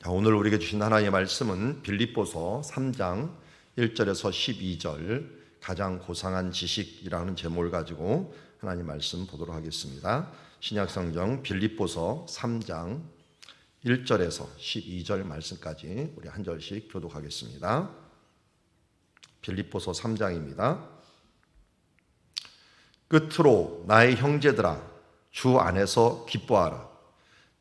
오늘 우리에게 주신 하나님의 말씀은 빌립보서 3장 1절에서 12절 가장 고상한 지식이라는 제목을 가지고 하나님 말씀 보도록 하겠습니다. 신약성경 빌립보서 3장 1절에서 12절 말씀까지 우리 한 절씩 교독하겠습니다. 빌립보서 3장입니다. 끝으로 나의 형제들아 주 안에서 기뻐하라.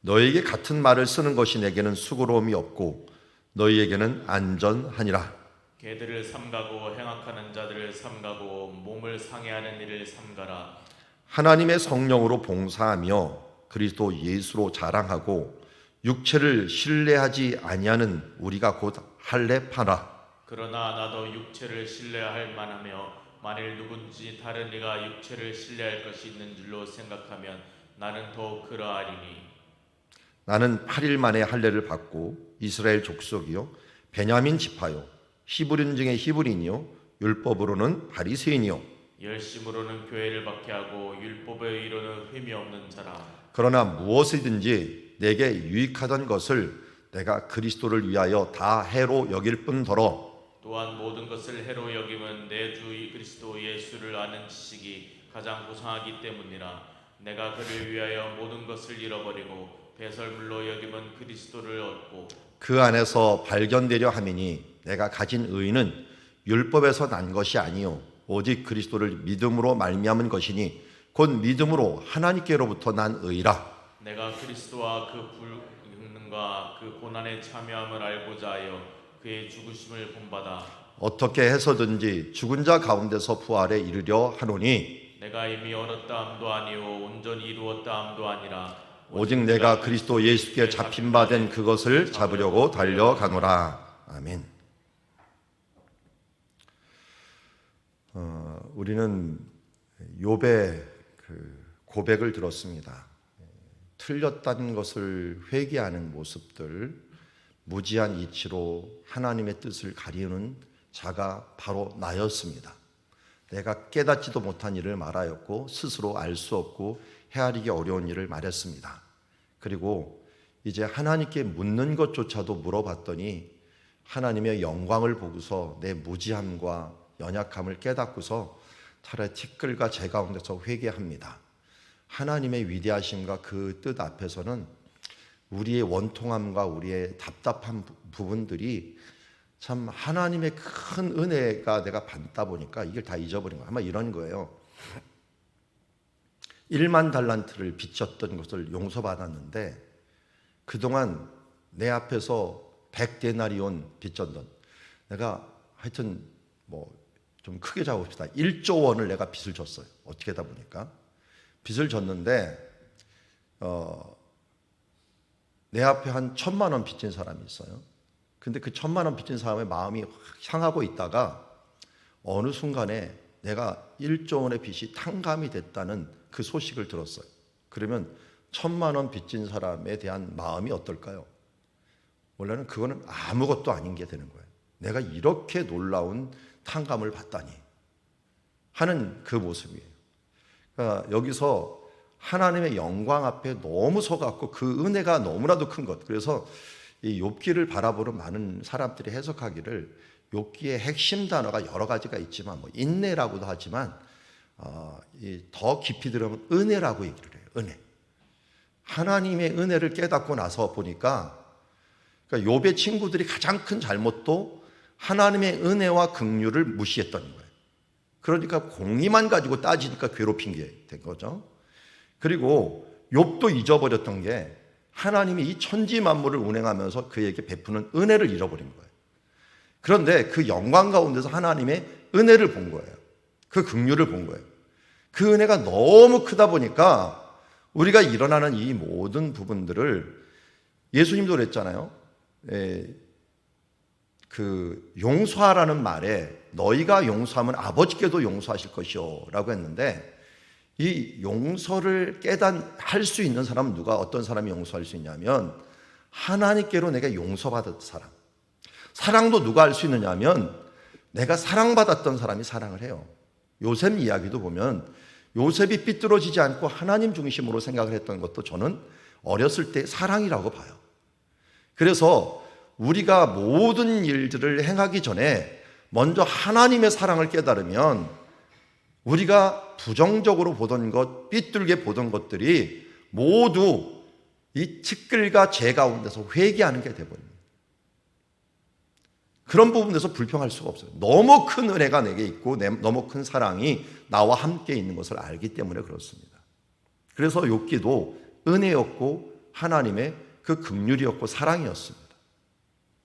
너에게 같은 말을 쓰는 것이 내게는 수고로움이 없고 너희에게는 안전하니라. 개들을 삼가고 행악하는 자들을 삼가고 몸을 상해하는 일을 삼가라. 하나님의 성령으로 봉사하며 그리스도 예수로 자랑하고 육체를 신뢰하지 아니하는 우리가 곧 할례파라. 그러나 나도 육체를 신뢰할 만하며 만일 누군지 다른 이가 육체를 신뢰할 것이 있는 줄로 생각하면 나는 더욱 그러하리니. 나는 8일 만에 할례를 받고 이스라엘 족속이요 베냐민 지파요 히브리인 중에 히브리인이요 율법으로는 바리새인이요 열심으로는 교회를 박해하고 율법의 의로는 흠이 없는 자라. 그러나 무엇이든지 내게 유익하던 것을 내가 그리스도를 위하여 다 해로 여길 뿐더러 또한 모든 것을 해로 여김은 내 주 그리스도 예수를 아는 지식이 가장 고상하기 때문이라. 내가 그를 위하여 모든 것을 잃어버리고 배설물로 여김은 그리스도를 얻고 그 안에서 발견되려 함이니 내가 가진 의는 율법에서 난 것이 아니요 오직 그리스도를 믿음으로 말미암은 것이니 곧 믿음으로 하나님께로부터 난 의라. 내가 그리스도와 그 불능과 그 고난에 참여함을 알고자 하여 그의 죽으심을 본받아 어떻게 해서든지 죽은 자 가운데서 부활에 이르려 하노니 내가 이미 얻었다 함도 아니요 온전히 이루었다 함도 아니라 오직 내가 그리스도 예수께 잡힌 바 된 그것을 잡으려고 달려가노라. 아멘. 우리는 욥의 고백을 들었습니다. 틀렸다는 것을 회개하는 모습들, 무지한 이치로 하나님의 뜻을 가리우는 자가 바로 나였습니다. 내가 깨닫지도 못한 일을 말하였고 스스로 알 수 없고 헤아리기 어려운 일을 말했습니다. 그리고 이제 하나님께 묻는 것조차도 물어봤더니 하나님의 영광을 보고서 내 무지함과 연약함을 깨닫고서 차라리 티끌과 제 가운데서 회개합니다. 하나님의 위대하심과 그 뜻 앞에서는 우리의 원통함과 우리의 답답한 부분들이 참 하나님의 큰 은혜가 내가 받다 보니까 이걸 다 잊어버린 거예요. 아마 이런 거예요. 1만 달란트를 빚졌던 것을 용서받았는데 그동안 내 앞에서 100데나리온 빚졌던 내가 하여튼 좀 크게 잡읍시다. 1조 원을 내가 빚을 졌어요. 어떻게 하다 보니까 빚을 졌는데 내 앞에 한 1,000만 원 빚진 사람이 있어요. 근데 그 1,000만 원 빚진 사람의 마음이 향하고 있다가 어느 순간에 내가 1조 원의 빚이 탕감이 됐다는 그 소식을 들었어요. 그러면 1,000만 원 빚진 사람에 대한 마음이 어떨까요? 원래는 그거는 아무것도 아닌 게 되는 거예요. 내가 이렇게 놀라운 탕감을 받다니 하는 그 모습이에요. 그러니까 여기서 하나님의 영광 앞에 너무 서갖고 그 은혜가 너무나도 큰 것. 그래서 이 욥기를 바라보는 많은 사람들이 해석하기를 욥기의 핵심 단어가 여러 가지가 있지만 인내라고도 하지만 더 깊이 들어가면 은혜라고 얘기를 해요. 은혜. 하나님의 은혜를 깨닫고 나서 보니까 그러니까 욥의 친구들이 가장 큰 잘못도 하나님의 은혜와 긍휼을 무시했던 거예요. 그러니까 공의만 가지고 따지니까 괴롭힌 게 된 거죠. 그리고 욥도 잊어버렸던 게 하나님이 이 천지 만물을 운행하면서 그에게 베푸는 은혜를 잃어버린 거예요. 그런데 그 영광 가운데서 하나님의 은혜를 본 거예요. 그 긍휼을 본 거예요. 그 은혜가 너무 크다 보니까 우리가 일어나는 이 모든 부분들을 예수님도 그랬잖아요. 그 용서하라는 말에 너희가 용서하면 아버지께도 용서하실 것이요 라고 했는데 이 용서를 할 수 있는 사람은 누가 어떤 사람이 용서할 수 있냐면 하나님께로 내가 용서받은 사람. 사랑도 누가 할 수 있느냐 하면 내가 사랑받았던 사람이 사랑을 해요. 요셉 이야기도 보면 요셉이 삐뚤어지지 않고 하나님 중심으로 생각을 했던 것도 저는 어렸을 때 사랑이라고 봐요. 그래서 우리가 모든 일들을 행하기 전에 먼저 하나님의 사랑을 깨달으면 우리가 부정적으로 보던 것, 삐뚤게 보던 것들이 모두 이 티끌과 재 가운데서 회개하는 게 되어버립니다. 그런 부분에서 불평할 수가 없어요. 너무 큰 은혜가 내게 있고 너무 큰 사랑이 나와 함께 있는 것을 알기 때문에 그렇습니다. 그래서 욥기도 은혜였고 하나님의 그 긍휼이었고 사랑이었습니다.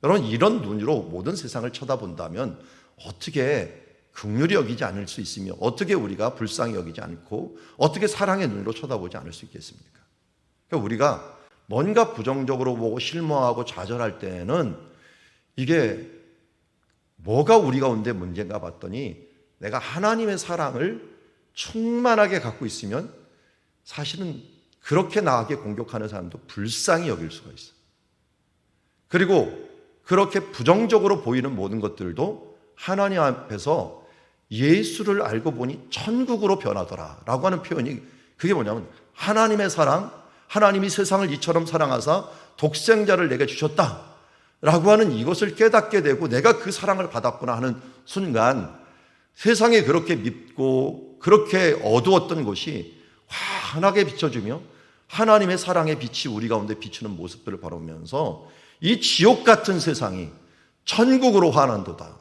여러분, 이런 눈으로 모든 세상을 쳐다본다면 어떻게 긍휼히 여기지 않을 수 있으며 어떻게 우리가 불쌍히 여기지 않고 어떻게 사랑의 눈으로 쳐다보지 않을 수 있겠습니까? 그러니까 우리가 뭔가 부정적으로 보고 실망하고 좌절할 때는 이게 뭐가 우리 가운데 문제인가 봤더니 내가 하나님의 사랑을 충만하게 갖고 있으면 사실은 그렇게 나에게 공격하는 사람도 불쌍히 여길 수가 있어요. 그리고 그렇게 부정적으로 보이는 모든 것들도 하나님 앞에서 예수를 알고 보니 천국으로 변하더라 라고 하는 표현이, 그게 뭐냐면 하나님의 사랑, 하나님이 세상을 이처럼 사랑하사 독생자를 내게 주셨다 라고 하는 이것을 깨닫게 되고 내가 그 사랑을 받았구나 하는 순간 세상에 그렇게 밉고 그렇게 어두웠던 것이 환하게 비춰주며 하나님의 사랑의 빛이 우리 가운데 비추는 모습들을 바라보면서 이 지옥 같은 세상이 천국으로 환한도다,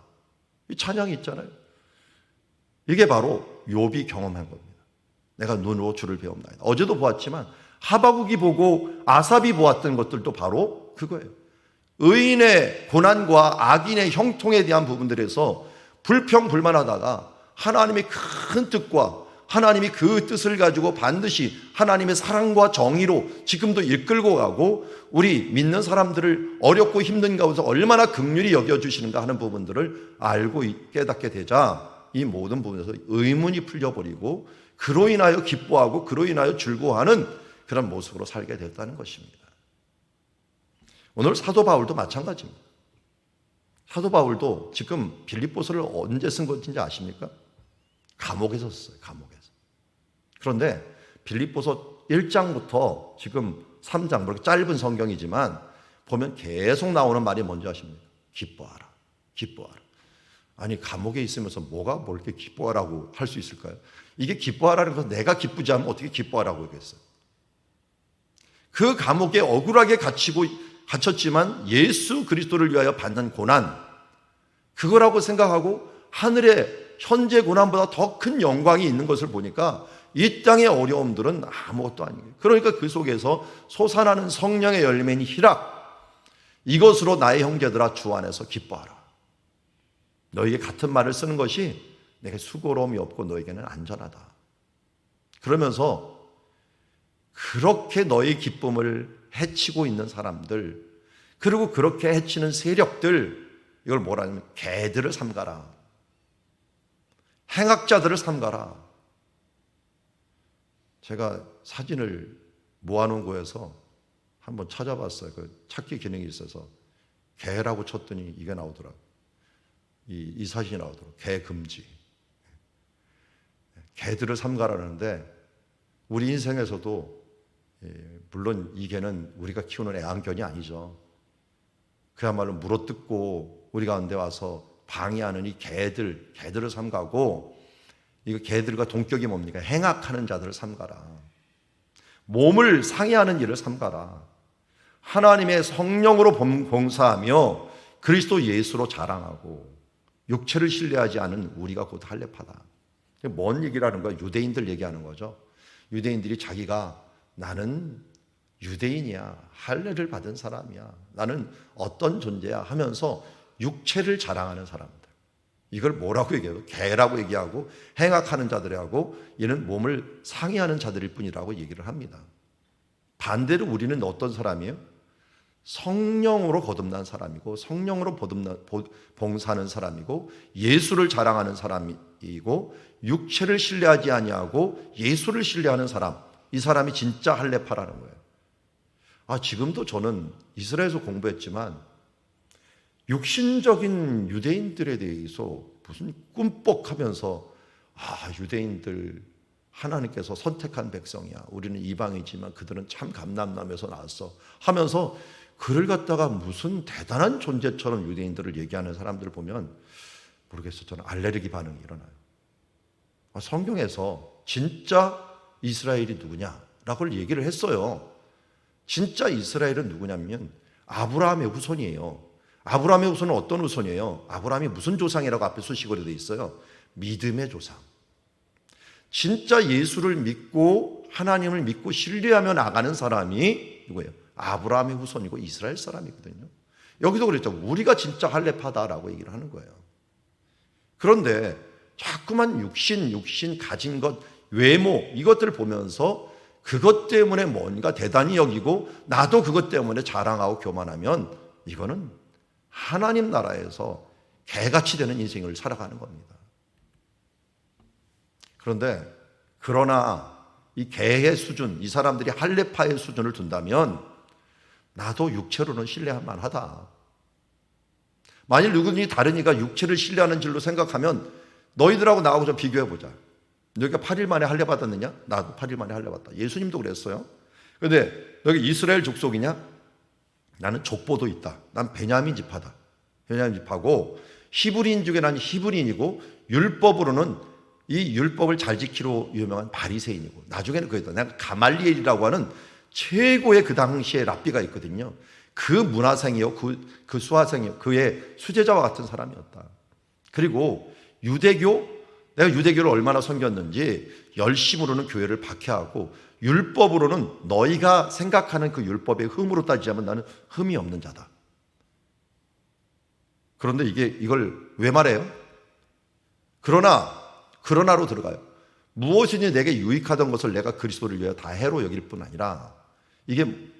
이 찬양이 있잖아요. 이게 바로 욥이 경험한 겁니다. 내가 눈으로 주를 배움나이다. 어제도 보았지만 하박국이 보고 아삽이 보았던 것들도 바로 그거예요. 의인의 고난과 악인의 형통에 대한 부분들에서 불평불만하다가 하나님의 큰 뜻과 하나님이 그 뜻을 가지고 반드시 하나님의 사랑과 정의로 지금도 이끌고 가고 우리 믿는 사람들을 어렵고 힘든 가운데서 얼마나 긍휼히 여겨주시는가 하는 부분들을 알고 깨닫게 되자 이 모든 부분에서 의문이 풀려버리고 그로 인하여 기뻐하고 그로 인하여 즐거워하는 그런 모습으로 살게 됐다는 것입니다. 오늘 사도 바울도 마찬가지입니다. 사도 바울도 지금 빌립보서를 언제 쓴 것인지 아십니까? 감옥에서 썼어요. 감옥에서. 그런데 빌립보서 1장부터 지금 3장, 그렇게 짧은 성경이지만 보면 계속 나오는 말이 뭔지 아십니까? 기뻐하라. 기뻐하라. 아니, 감옥에 있으면서 뭐가 뭘 이렇게 기뻐하라고 할 수 있을까요? 이게 기뻐하라는 것은 내가 기쁘지 않으면 어떻게 기뻐하라고 하겠어요? 그 감옥에 억울하게 갇혔지만 예수 그리스도를 위하여 받는 고난, 그거라고 생각하고 하늘의 현재 고난보다 더 큰 영광이 있는 것을 보니까 이 땅의 어려움들은 아무것도 아니에요. 그러니까 그 속에서 솟아나는 성령의 열매인 희락, 이것으로 나의 형제들아 주 안에서 기뻐하라. 너에게 같은 말을 쓰는 것이 내게 수고로움이 없고 너에게는 안전하다. 그러면서 그렇게 너의 기쁨을 해치고 있는 사람들, 그리고 그렇게 해치는 세력들, 이걸 뭐라 하냐면 개들을 삼가라. 행악자들을 삼가라. 제가 사진을 모아놓은 거에서 한번 찾아봤어요. 그 찾기 기능이 있어서 개라고 쳤더니 이게 나오더라고요. 이 사진이 나오더라고요. 개 금지. 개들을 삼가라는데 우리 인생에서도 물론 이 개는 우리가 키우는 애완견이 아니죠. 그야말로 물어뜯고 우리 가운데 와서 방해하는 이 개들을 삼가고, 이거 개들과 동격이 뭡니까? 행악하는 자들을 삼가라. 몸을 상해하는 일을 삼가라. 하나님의 성령으로 봉사하며 그리스도 예수로 자랑하고 육체를 신뢰하지 않은 우리가 곧 할례파다. 뭔 얘기라는 거야? 유대인들 얘기하는 거죠. 유대인들이 자기가 나는 유대인이야, 할례를 받은 사람이야, 나는 어떤 존재야 하면서 육체를 자랑하는 사람들, 이걸 뭐라고 얘기해요? 개라고 얘기하고 행악하는 자들하고 얘는 몸을 상해하는 자들일 뿐이라고 얘기를 합니다. 반대로 우리는 어떤 사람이에요? 성령으로 거듭난 사람이고 성령으로 봉사하는 사람이고 예수를 자랑하는 사람이고 육체를 신뢰하지 아니하고 예수를 신뢰하는 사람, 이 사람이 진짜 할례파라는 거예요. 지금도 저는 이스라엘에서 공부했지만 육신적인 유대인들에 대해서 무슨 꿈뻑하면서 유대인들 하나님께서 선택한 백성이야, 우리는 이방이지만 그들은 참 감람나무에서 나왔어 하면서 그를 갖다가 무슨 대단한 존재처럼 유대인들을 얘기하는 사람들을 보면 모르겠어요. 저는 알레르기 반응이 일어나요. 성경에서 진짜 이스라엘이 누구냐라고 얘기를 했어요. 진짜 이스라엘은 누구냐면 아브라함의 후손이에요. 아브라함의 후손은 어떤 후손이에요? 아브라함이 무슨 조상이라고 앞에 수식어로 되어 있어요? 믿음의 조상. 진짜 예수를 믿고 하나님을 믿고 신뢰하며 나가는 사람이 누구예요? 아브라함의 후손이고 이스라엘 사람이거든요. 여기도 그랬죠. 우리가 진짜 할례파다라고 얘기를 하는 거예요. 그런데 자꾸만 육신 가진 것, 외모 이것들을 보면서 그것 때문에 뭔가 대단히 여기고 나도 그것 때문에 자랑하고 교만하면 이거는 하나님 나라에서 개같이 되는 인생을 살아가는 겁니다. 그러나 이 개의 수준, 이 사람들이 할례파의 수준을 둔다면 나도 육체로는 신뢰할 만하다. 만일 누구든지 다른 이가 육체를 신뢰하는 줄로 생각하면 너희들하고 나하고 좀 비교해보자. 너희가 8일 만에 할례 받았느냐? 나도 8일 만에 할례 받았다. 예수님도 그랬어요. 그런데 너희 이스라엘 족속이냐? 나는 족보도 있다. 난 베냐민 지파다. 베냐민 지파고 히브리인 중에 나는 히브리인이고 율법으로는 이 율법을 잘 지키로 유명한 바리새인이고 나중에는 그였다. 내가 가말리엘이라고 하는 최고의 그 당시에 랍비가 있거든요. 그 문화생이요, 그 수화생이요, 그의 수제자와 같은 사람이었다. 그리고 내가 유대교를 얼마나 섬겼는지 열심으로는 교회를 박해하고 율법으로는 너희가 생각하는 그 율법의 흠으로 따지자면 나는 흠이 없는 자다. 그런데 이걸 왜 말해요? 그러나로 들어가요. 무엇이니 내게 유익하던 것을 내가 그리스도를 위하여 다 해로 여길 뿐 아니라 이게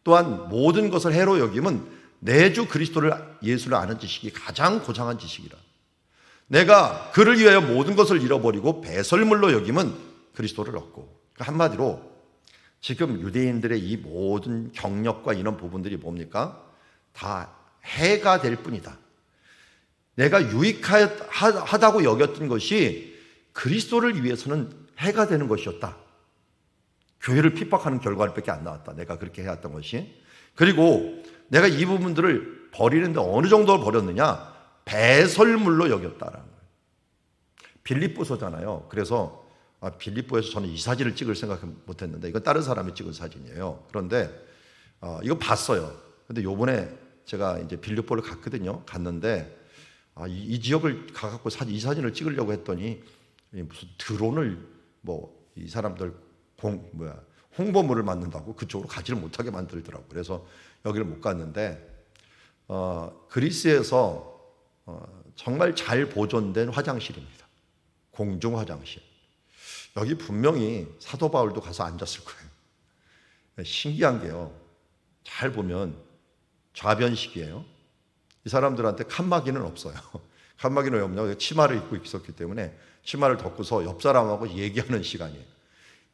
또한 모든 것을 해로 여김은 내 주 그리스도를 예수를 아는 지식이 가장 고상한 지식이라. 내가 그를 위하여 모든 것을 잃어버리고 배설물로 여김은 그리스도를 얻고. 그러니까 한마디로 지금 유대인들의 이 모든 경력과 이런 부분들이 뭡니까? 다 해가 될 뿐이다. 내가 유익하다고 여겼던 것이 그리스도를 위해서는 해가 되는 것이었다. 교회를 핍박하는 결과밖에 안 나왔다. 내가 그렇게 해왔던 것이. 그리고 내가 이 부분들을 버리는데 어느 정도 버렸느냐? 배설물로 여겼다라는 거예요. 빌립보서잖아요. 그래서 빌립보에서 저는 이 사진을 찍을 생각 못했는데 이건 다른 사람이 찍은 사진이에요. 그런데 이거 봤어요. 근데 요번에 제가 이제 빌립보를 갔는데 이 지역을 가갖고 이 사진을 찍으려고 했더니 무슨 드론을 이 사람들 홍보물을 만든다고 그쪽으로 가지를 못하게 만들더라고. 그래서 여기를 못 갔는데 그리스에서 정말 잘 보존된 화장실입니다. 공중 화장실. 여기 분명히 사도 바울도 가서 앉았을 거예요. 신기한 게요. 잘 보면 좌변식이에요. 이 사람들한테 칸막이는 없어요. 칸막이는 왜 없냐고 치마를 입고 있었기 때문에 치마를 덮고서 옆 사람하고 얘기하는 시간이에요.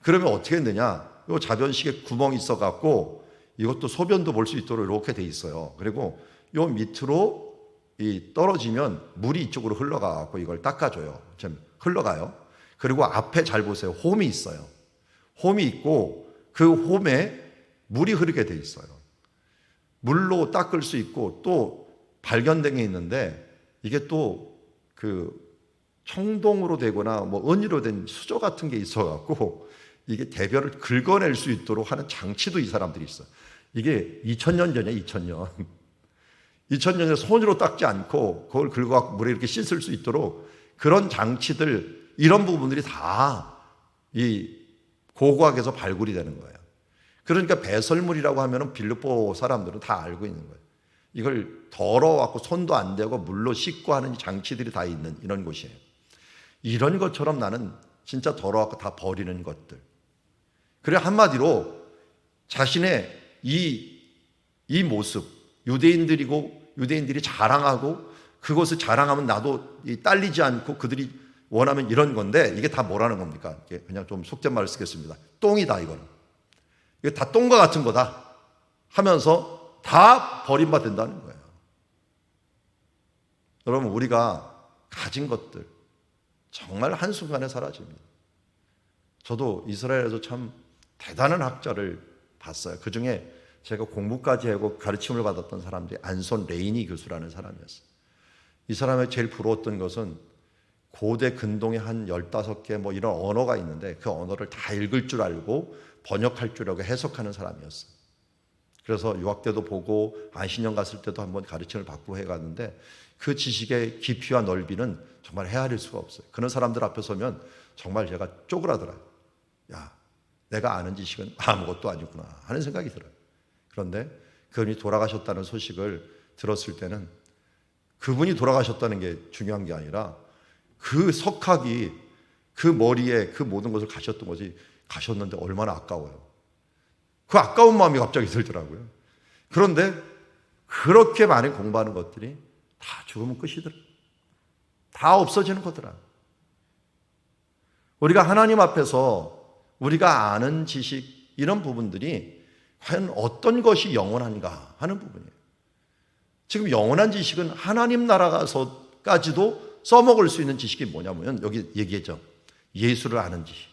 그러면 어떻게 했느냐? 이 좌변식에 구멍이 있어갖고 이것도 소변도 볼 수 있도록 이렇게 돼 있어요. 그리고 요 밑으로 떨어지면 물이 이쪽으로 흘러가갖고 이걸 닦아줘요. 지금 흘러가요. 그리고 앞에 잘 보세요. 홈이 있어요. 홈이 있고 그 홈에 물이 흐르게 돼 있어요. 물로 닦을 수 있고 또 발견된 게 있는데 이게 또 그 청동으로 되거나 은으로 된 수조 같은 게 있어갖고 이게 대변을 긁어낼 수 있도록 하는 장치도 이 사람들이 있어요. 이게 2000년 전이에요. 2000년. 2000년에 손으로 닦지 않고 그걸 긁어갖고 물에 이렇게 씻을 수 있도록 그런 장치들, 이런 부분들이 다 이 고고학에서 발굴이 되는 거예요. 그러니까 배설물이라고 하면은 빌립보 사람들은 다 알고 있는 거예요. 이걸 더러워갖고 손도 안 대고 물로 씻고 하는 장치들이 다 있는 이런 곳이에요. 이런 것처럼 나는 진짜 더러워갖고 다 버리는 것들. 그래 한마디로 자신의 이 모습, 유대인들이 자랑하고 그것을 자랑하면 나도 딸리지 않고 그들이 원하면 이런 건데 이게 다 뭐라는 겁니까? 이게 그냥 좀 속된 말을 쓰겠습니다. 똥이다 이거는. 이게 다 똥과 같은 거다 하면서 다 버림받는다는 거예요. 여러분 우리가 가진 것들 정말 한순간에 사라집니다. 저도 이스라엘에서 참 대단한 학자를 봤어요. 그중에 제가 공부까지 하고 가르침을 받았던 사람들이 안손 레이니 교수라는 사람이었어요. 이 사람의 제일 부러웠던 것은 고대 근동에 한 15개 뭐 이런 언어가 있는데 그 언어를 다 읽을 줄 알고 번역할 줄 알고 해석하는 사람이었어요. 그래서 유학 때도 보고 안신년 갔을 때도 한번 가르침을 받고 해갔는데 그 지식의 깊이와 넓이는 정말 헤아릴 수가 없어요. 그런 사람들 앞에 서면 정말 제가 쪼그라들어요. 야, 내가 아는 지식은 아무것도 아니구나 하는 생각이 들어요. 그런데 그분이 돌아가셨다는 소식을 들었을 때는 그분이 돌아가셨다는 게 중요한 게 아니라 그 석학이 그 머리에 그 모든 것을 가셨던 것이 가셨는데 얼마나 아까워요. 그 아까운 마음이 갑자기 들더라고요. 그런데 그렇게 많이 공부하는 것들이 다 죽으면 끝이더라. 다 없어지는 거더라. 우리가 하나님 앞에서 우리가 아는 지식 이런 부분들이 과연 어떤 것이 영원한가 하는 부분이에요. 지금 영원한 지식은 하나님 나라 가서까지도 써먹을 수 있는 지식이 뭐냐면 여기 얘기했죠. 예수를 아는 지식.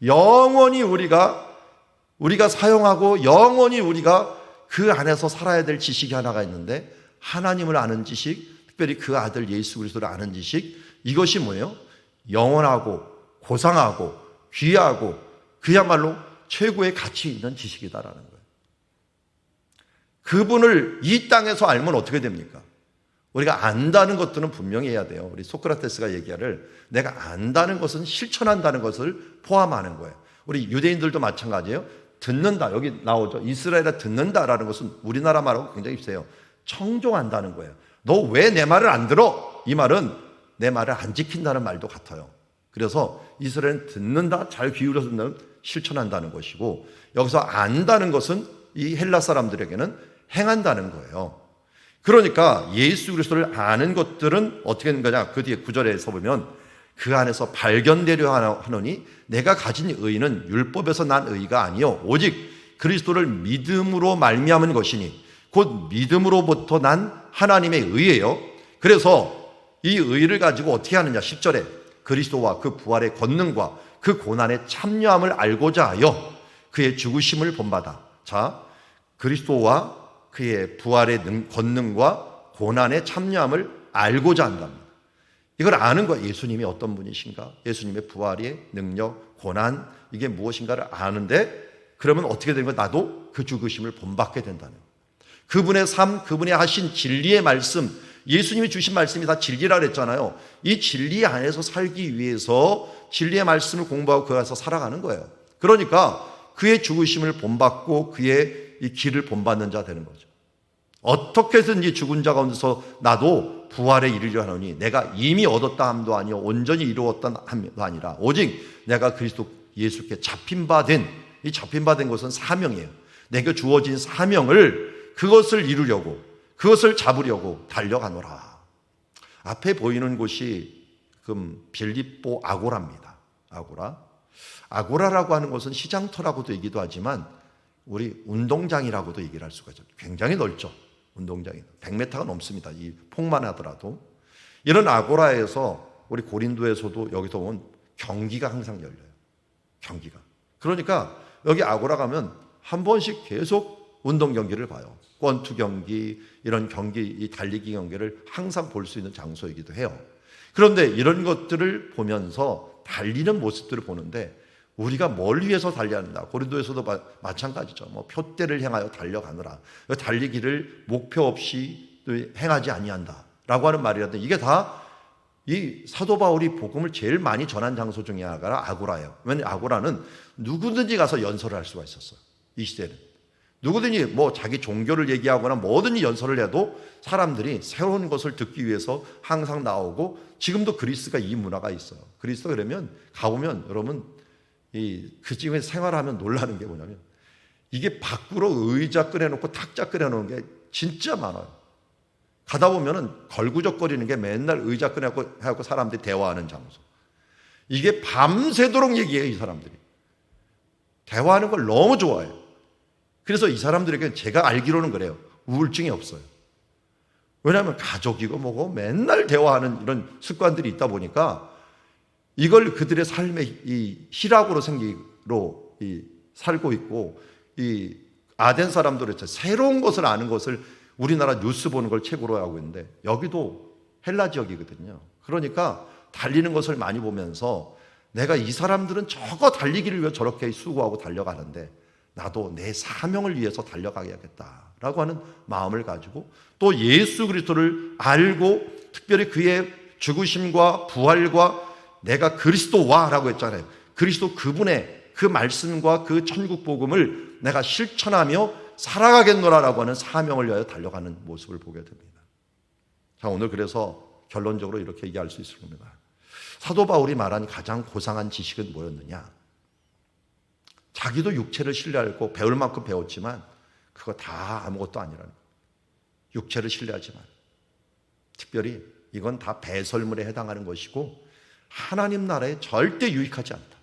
영원히 우리가 사용하고 영원히 우리가 그 안에서 살아야 될 지식이 하나가 있는데 하나님을 아는 지식, 특별히 그 아들 예수 그리스도를 아는 지식, 이것이 뭐예요? 영원하고 고상하고 귀하고 그야말로 최고의 가치 있는 지식이다라는 거예요. 그분을 이 땅에서 알면 어떻게 됩니까? 우리가 안다는 것들은 분명히 해야 돼요. 우리 소크라테스가 얘기하를 내가 안다는 것은 실천한다는 것을 포함하는 거예요. 우리 유대인들도 마찬가지예요. 듣는다. 여기 나오죠. 이스라엘에 듣는다라는 것은 우리나라 말하고 굉장히 비슷해요. 청종한다는 거예요. 너 왜 내 말을 안 들어? 이 말은 내 말을 안 지킨다는 말도 같아요. 그래서 이스라엘은 듣는다, 잘 기울여서 듣는 실천한다는 것이고 여기서 안다는 것은 이 헬라 사람들에게는 행한다는 거예요. 그러니까 예수 그리스도를 아는 것들은 어떻게 되는 거냐? 그 뒤에 9절에서 보면 그 안에서 발견되려 하노니 내가 가진 의는 율법에서 난 의가 아니요 오직 그리스도를 믿음으로 말미암은 것이니 곧 믿음으로부터 난 하나님의 의예요. 그래서 이 의를 가지고 어떻게 하느냐? 10절에 그리스도와 그 부활의 권능과 그 고난의 참여함을 알고자 하여 그의 죽으심을 본받아. 자, 그리스도와 그의 부활의 권능과 고난의 참여함을 알고자 한답니다. 이걸 아는 거예요. 예수님이 어떤 분이신가? 예수님의 부활의 능력, 고난 이게 무엇인가를 아는데 그러면 어떻게 되는 거예요? 나도 그 죽으심을 본받게 된다는 거예요. 그분의 삶, 그분의 하신 진리의 말씀, 예수님이 주신 말씀이 다 진리라 그랬잖아요. 이 진리 안에서 살기 위해서 진리의 말씀을 공부하고 그 안에서 살아가는 거예요. 그러니까 그의 죽으심을 본받고 그의 이 길을 본받는 자 되는 거죠. 어떻게든지 죽은 자 가운데서 나도 부활에 이르려 하노니 내가 이미 얻었다 함도 아니요 온전히 이루었다 함도 아니라 오직 내가 그리스도 예수께 잡힌 바 된 이 잡힌 바 된 것은 사명이에요. 내게 주어진 사명을 그것을 이루려고 그것을 잡으려고 달려가노라. 앞에 보이는 곳이 빌립보 아고라입니다. 아고라라고 하는 것은 시장터라고도 얘기도 하지만 우리 운동장이라고도 얘기를 할 수가 있죠. 굉장히 넓죠. 운동장이 100m가 넘습니다. 이 폭만 하더라도. 이런 아고라에서 우리 고린도에서도 여기서 온 경기가 항상 열려요. 경기가. 그러니까 여기 아고라 가면 한 번씩 계속 운동 경기를 봐요. 권투 경기, 이런 경기, 이 달리기 경기를 항상 볼 수 있는 장소이기도 해요. 그런데 이런 것들을 보면서 달리는 모습들을 보는데 우리가 뭘 위해서 달려야 한다. 고린도에서도 마찬가지죠. 뭐 표대를 향하여 달려가느라. 달리기를 목표 없이 행하지 아니한다라고 하는 말이라든지 이게 다 이 사도 바울이 복음을 제일 많이 전한 장소 중에 하나가 아고라예요. 왜냐하면 아고라는 누구든지 가서 연설을 할 수가 있었어요. 이 시대는. 누구든지 뭐 자기 종교를 얘기하거나 뭐든지 연설을 해도 사람들이 새로운 것을 듣기 위해서 항상 나오고 지금도 그리스가 이 문화가 있어요. 그리스가 그러면 가보면 여러분 그 집에 생활하면 놀라는 게 뭐냐면 이게 밖으로 의자 꺼내놓고 탁자 꺼내놓은 게 진짜 많아요. 가다 보면은 걸구적거리는 게 맨날 의자 꺼내놓고 사람들이 대화하는 장소. 이게 밤새도록 얘기해요. 이 사람들이. 대화하는 걸 너무 좋아해요. 그래서 이 사람들에게 제가 알기로는 그래요. 우울증이 없어요. 왜냐하면 가족이고 뭐고 맨날 대화하는 이런 습관들이 있다 보니까 이걸 그들의 삶의 이 희락으로 살고 있고 이 아덴 사람들은 그랬죠. 새로운 것을 아는 것을 우리나라 뉴스 보는 걸 최고로 하고 있는데 여기도 헬라 지역이거든요. 그러니까 달리는 것을 많이 보면서 내가 이 사람들은 저거 달리기를 위해 저렇게 수고하고 달려가는데 나도 내 사명을 위해서 달려가야겠다라고 하는 마음을 가지고 또 예수 그리스도를 알고 특별히 그의 죽으심과 부활과 내가 그리스도와라고 했잖아요. 그리스도 그분의 그 말씀과 그 천국 복음을 내가 실천하며 살아가겠노라라고 하는 사명을 위하여 달려가는 모습을 보게 됩니다. 자, 오늘 그래서 결론적으로 이렇게 얘기할 수 있을 겁니다. 사도 바울이 말한 가장 고상한 지식은 뭐였느냐? 자기도 육체를 신뢰하고 배울 만큼 배웠지만 그거 다 아무것도 아니라는 거예요. 육체를 신뢰하지만 특별히 이건 다 배설물에 해당하는 것이고 하나님 나라에 절대 유익하지 않다.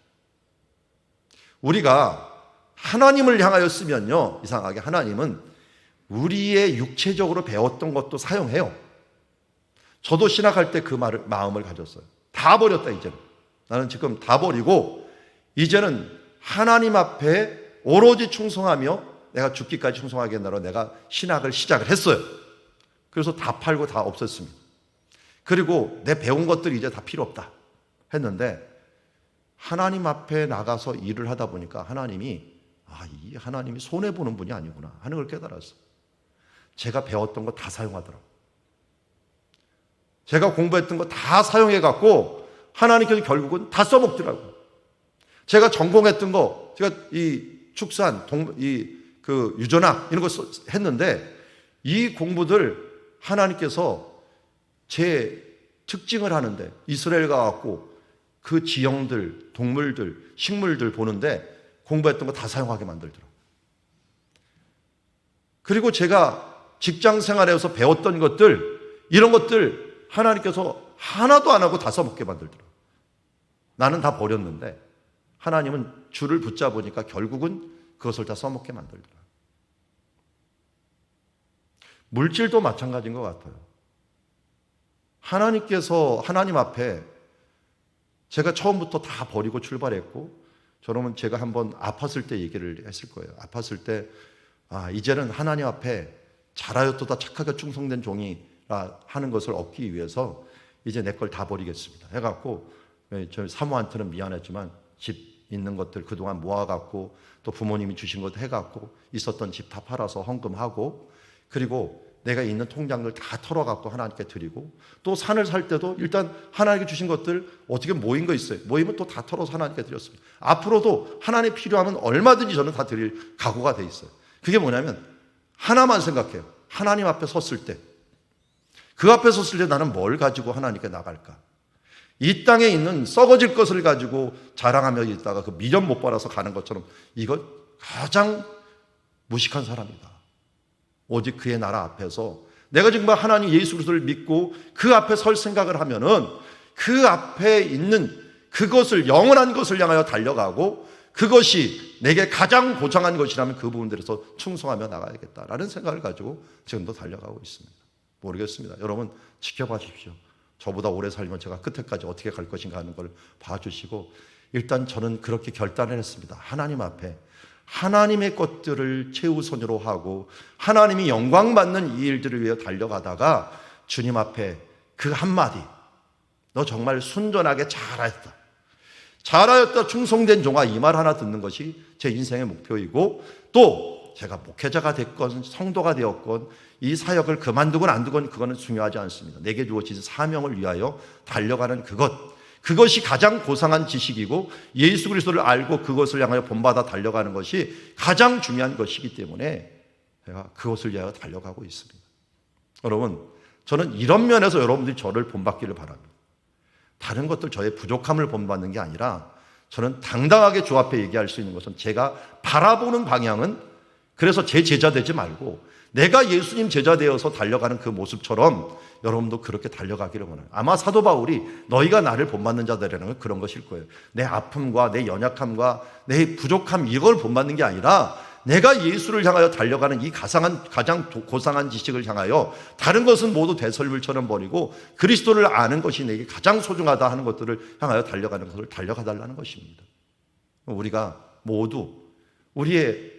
우리가 하나님을 향하여 쓰면요, 이상하게 하나님은 우리의 육체적으로 배웠던 것도 사용해요. 저도 신학할 때 그 마음을 가졌어요. 다 버렸다 이제는. 나는 지금 다 버리고 이제는 하나님 앞에 오로지 충성하며 내가 죽기까지 충성하겠노라 내가 신학을 시작을 했어요. 그래서 다 팔고 다 없었습니다. 그리고 내 배운 것들이 이제 다 필요 없다 했는데 하나님 앞에 나가서 일을 하다 보니까 하나님이 이 하나님이 손해보는 분이 아니구나 하는 걸 깨달았어요. 제가 배웠던 거 다 사용하더라고요. 제가 공부했던 거 다 사용해갖고 하나님께서 결국은 다 써먹더라고요. 제가 전공했던 거, 제가 이 축산, 그 유전학 이런 거 했는데 이 공부들 하나님께서 제 특징을 하는데 이스라엘 가갖고 그 지형들, 동물들, 식물들 보는데 공부했던 거 다 사용하게 만들더라고요. 그리고 제가 직장 생활에서 배웠던 것들, 이런 것들 하나님께서 하나도 안 하고 다 써먹게 만들더라고요. 나는 다 버렸는데 하나님은 줄을 붙잡으니까 결국은 그것을 다 써먹게 만들더라고요. 물질도 마찬가지인 것 같아요. 하나님 앞에 제가 처음부터 다 버리고 출발했고, 저러면 제가 한번 아팠을 때 얘기를 했을 거예요. 아팠을 때, 이제는 하나님 앞에 잘하였도다 착하게 충성된 종이라 하는 것을 얻기 위해서 이제 내 걸 다 버리겠습니다. 해갖고, 저 사모한테는 미안했지만 집 있는 것들 그동안 모아갖고 또 부모님이 주신 것 해갖고 있었던 집 다 팔아서 헌금하고, 그리고 내가 있는 통장들 다 털어갖고 하나님께 드리고, 또 산을 살 때도 일단 하나님께 주신 것들 어떻게 모인 거 있어요. 모이면 또 다 털어서 하나님께 드렸습니다. 앞으로도 하나님 필요하면 얼마든지 저는 다 드릴 각오가 돼 있어요. 그게 뭐냐면 하나만 생각해요. 하나님 앞에 섰을 때, 그 앞에 섰을 때 나는 뭘 가지고 하나님께 나갈까? 이 땅에 있는 썩어질 것을 가지고 자랑하며 있다가 그 미련 못 받아서 가는 것처럼 이것 가장 무식한 사람이다. 오직 그의 나라 앞에서 내가 정말 하나님 예수 그리스도를 믿고 그 앞에 설 생각을 하면은 그 앞에 있는 그것을, 영원한 것을 향하여 달려가고 그것이 내게 가장 고상한 것이라면 그 부분들에서 충성하며 나가야겠다라는 생각을 가지고 지금도 달려가고 있습니다. 모르겠습니다. 여러분 지켜봐 주십시오. 저보다 오래 살면 제가 끝에까지 어떻게 갈 것인가 하는 걸 봐주시고, 일단 저는 그렇게 결단을 했습니다. 하나님 앞에 하나님의 것들을 최우선으로 하고 하나님이 영광 받는 이 일들을 위해 달려가다가 주님 앞에 그 한마디, 너 정말 순전하게 잘하였다 충성된 종아, 이 말 하나 듣는 것이 제 인생의 목표이고, 또 제가 목회자가 됐건 성도가 되었건 이 사역을 그만두건 안 두건 그거는 중요하지 않습니다. 내게 주어진 사명을 위하여 달려가는 그것이 가장 고상한 지식이고 예수 그리스도를 알고 그것을 향하여 본받아 달려가는 것이 가장 중요한 것이기 때문에 제가 그것을 위하여 달려가고 있습니다. 여러분, 저는 이런 면에서 여러분들이 저를 본받기를 바랍니다. 다른 것들 저의 부족함을 본받는 게 아니라 저는 당당하게 주 앞에 얘기할 수 있는 것은 제가 바라보는 방향은, 그래서 제 제자 되지 말고 내가 예수님 제자 되어서 달려가는 그 모습처럼 여러분도 그렇게 달려가기를 원해요. 아마 사도 바울이 너희가 나를 본받는 자들이라는 건 그런 것일 거예요. 내 아픔과 내 연약함과 내 부족함, 이걸 본받는 게 아니라 내가 예수를 향하여 달려가는 이 가장 고상한 지식을 향하여 다른 것은 모두 대설물처럼 버리고 그리스도를 아는 것이 내게 가장 소중하다 하는 것들을 향하여 달려가는 것을 달려가달라는 것입니다. 우리가 모두 우리의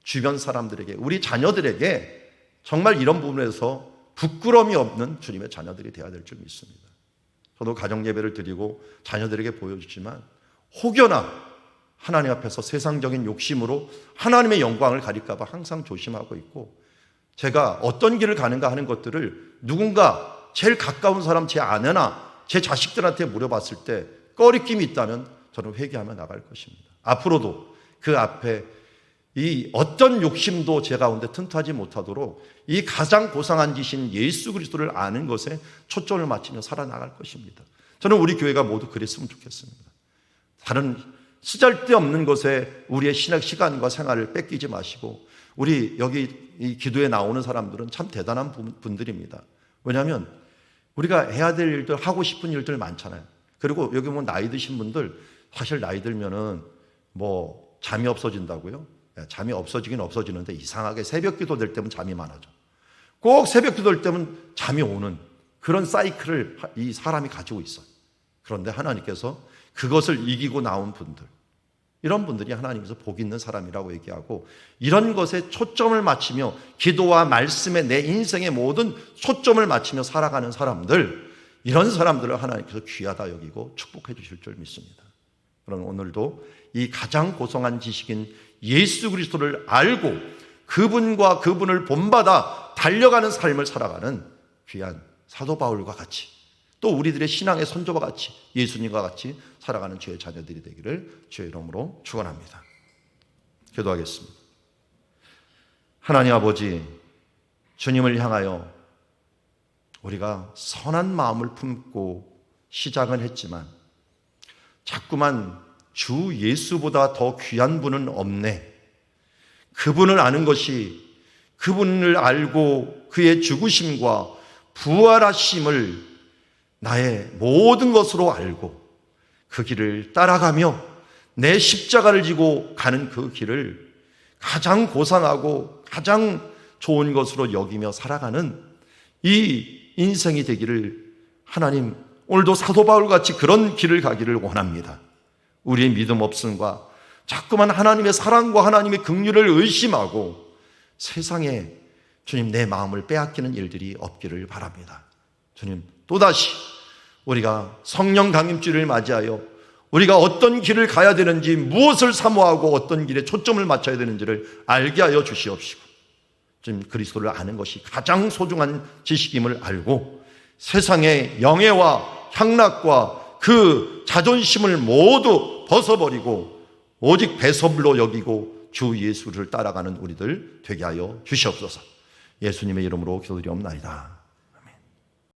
주변 사람들에게, 우리 자녀들에게 정말 이런 부분에서 부끄러움이 없는 주님의 자녀들이 되어야 될 줄 믿습니다. 저도 가정 예배를 드리고 자녀들에게 보여주지만 혹여나 하나님 앞에서 세상적인 욕심으로 하나님의 영광을 가릴까 봐 항상 조심하고 있고, 제가 어떤 길을 가는가 하는 것들을 누군가 제일 가까운 사람, 제 아내나 제 자식들한테 물어봤을 때 꺼리낌이 있다면 저는 회개하며 나갈 것입니다. 앞으로도 그 앞에 이 어떤 욕심도 제 가운데 튼트하지 못하도록 이 가장 고상한 짓인 예수 그리스도를 아는 것에 초점을 맞추며 살아나갈 것입니다. 저는 우리 교회가 모두 그랬으면 좋겠습니다. 다른 쓰잘데없는 것에 우리의 신학 시간과 생활을 뺏기지 마시고, 우리 여기 이 기도에 나오는 사람들은 참 대단한 분들입니다. 왜냐하면 우리가 해야 될 일들, 하고 싶은 일들 많잖아요. 그리고 여기 보면 나이 드신 분들, 사실 나이 들면은 뭐 잠이 없어진다고요? 잠이 없어지긴 없어지는데 이상하게 새벽 기도 될 때면 잠이 많아져. 꼭 새벽 기도 될 때면 잠이 오는 그런 사이클을 이 사람이 가지고 있어요. 그런데 하나님께서 그것을 이기고 나온 분들, 이런 분들이 하나님께서 복 있는 사람이라고 얘기하고, 이런 것에 초점을 맞추며 기도와 말씀에 내 인생의 모든 초점을 맞추며 살아가는 사람들, 이런 사람들을 하나님께서 귀하다 여기고 축복해 주실 줄 믿습니다. 그럼 오늘도 이 가장 고상한 지식인 예수 그리스도를 알고 그분과 그분을 본받아 달려가는 삶을 살아가는 귀한 사도 바울과 같이, 또 우리들의 신앙의 선조와 같이, 예수님과 같이 살아가는 주의 자녀들이 되기를 주의 이름으로 축원합니다. 기도하겠습니다. 하나님 아버지, 주님을 향하여 우리가 선한 마음을 품고 시작은 했지만 자꾸만 주 예수보다 더 귀한 분은 없네, 그분을 아는 것이, 그분을 알고 그의 죽으심과 부활하심을 나의 모든 것으로 알고 그 길을 따라가며 내 십자가를 지고 가는 그 길을 가장 고상하고 가장 좋은 것으로 여기며 살아가는 이 인생이 되기를 하나님, 오늘도 사도 바울같이 그런 길을 가기를 원합니다. 우리의 믿음 없음과 자꾸만 하나님의 사랑과 하나님의 긍휼을 의심하고 세상에 주님 내 마음을 빼앗기는 일들이 없기를 바랍니다. 주님, 또다시 우리가 성령 강림주를 맞이하여 우리가 어떤 길을 가야 되는지, 무엇을 사모하고 어떤 길에 초점을 맞춰야 되는지를 알게 하여 주시옵시고, 주님 그리스도를 아는 것이 가장 소중한 지식임을 알고 세상의 영예와 향락과 그 자존심을 모두 벗어버리고 오직 배설물로 여기고 주 예수를 따라가는 우리들 되게 하여 주시옵소서. 예수님의 이름으로 기도드리옵나이다.